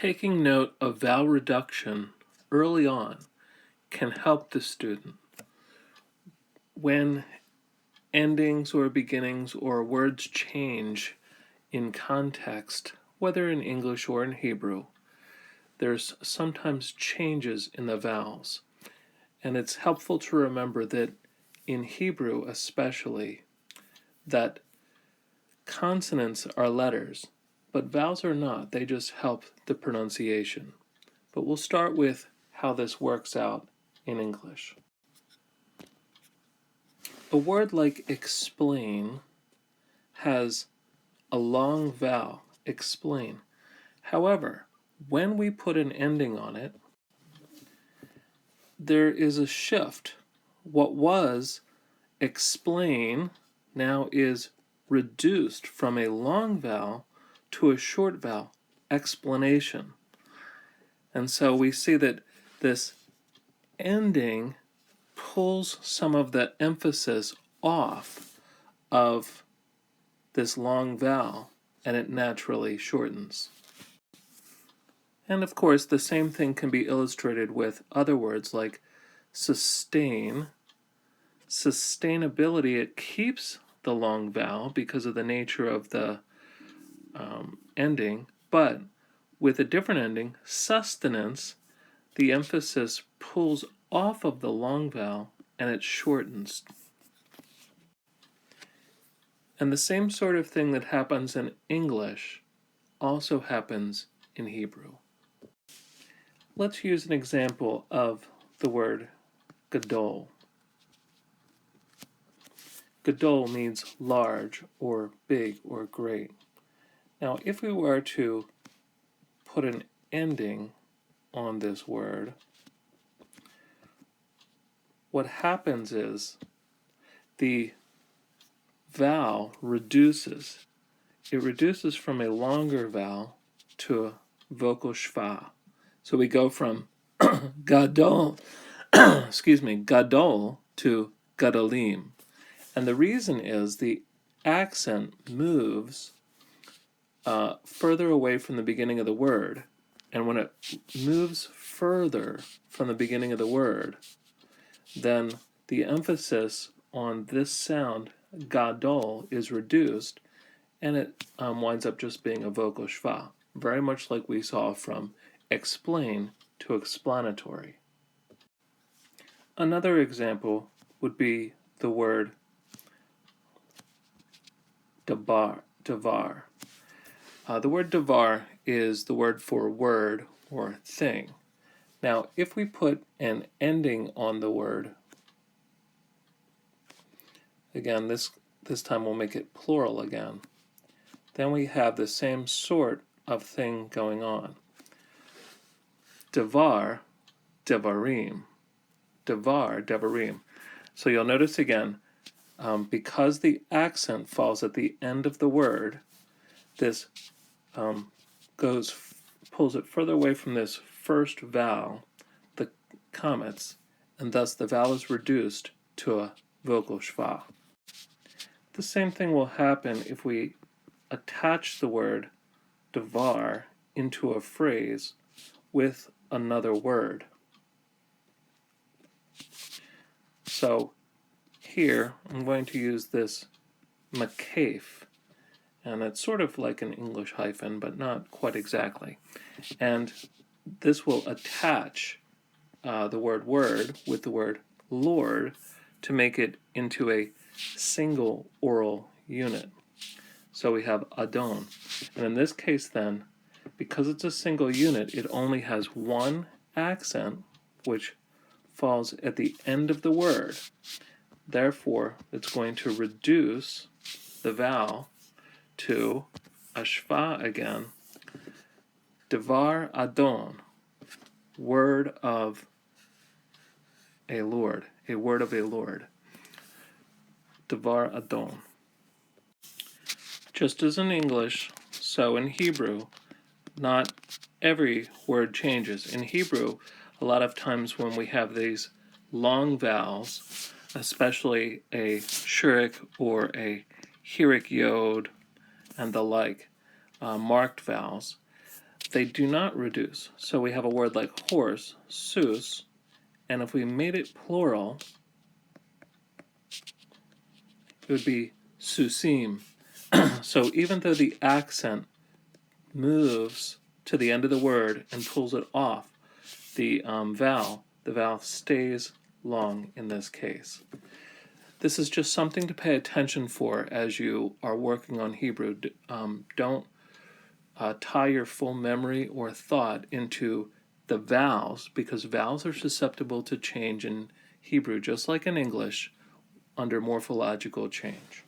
Taking note of vowel reduction early on can help the student when endings or beginnings or words change in context, whether in English or in Hebrew. There's sometimes changes in the vowels, and it's helpful to remember that in Hebrew especially, that consonants are letters, but vowels are not. They just help the pronunciation. But we'll start with how this works out in English. A word like explain has a long vowel, explain. However, when we put an ending on it, there is a shift. What was explain now is reduced from a long vowel to a short vowel, explanation. And so we see that this ending pulls some of the emphasis off of this long vowel, and it naturally shortens. And of course, the same thing can be illustrated with other words like sustain. Sustainability, it keeps the long vowel because of the nature of the ending, but with a different ending, sustenance, the emphasis pulls off of the long vowel and it shortens. And the same sort of thing that happens in English also happens in Hebrew. Let's use an example of the word gadol. Gadol means large or big or great. Now, if we were to put an ending on this word, what happens is the vowel reduces. It reduces from a longer vowel to a vocal schwa. So we go from gadol, gadol to gadolim. And the reason is the accent moves further away from the beginning of the word. And when it moves further from the beginning of the word, then the emphasis on this sound, gadol, is reduced, and it winds up just being a vocal schwa, very much like we saw from explain to explanatory. Another example would be the word davar. The word davar is the word for word or thing. Now, if we put an ending on the word, again, this time we'll make it plural again, then we have the same sort of thing going on. Davar, devarim. Davar, devarim. So you'll notice again, because the accent falls at the end of the word, this pulls it further away from this first vowel, the comets, and thus the vowel is reduced to a vocal schwa. The same thing will happen if we attach the word davar into a phrase with another word. So here I'm going to use this makef, and it's sort of like an English hyphen, but not quite exactly. And this will attach the word with the word Lord to make it into a single oral unit. So we have Adon. And in this case then, because it's a single unit, it only has one accent, which falls at the end of the word. Therefore, it's going to reduce the vowel to a schwa again. Devar Adon, word of a Lord, a word of a Lord. Devar Adon. Just as in English, so in Hebrew, not every word changes. In Hebrew, a lot of times when we have these long vowels, especially a shurik or a hirik yod and the like, marked vowels, they do not reduce. So we have a word like horse, sus, and if we made it plural, it would be susim. So even though the accent moves to the end of the word and pulls it off the vowel stays long in this case. This is just something to pay attention for as you are working on Hebrew. Don't tie your full memory or thought into the vowels, because vowels are susceptible to change in Hebrew, just like in English, under morphological change.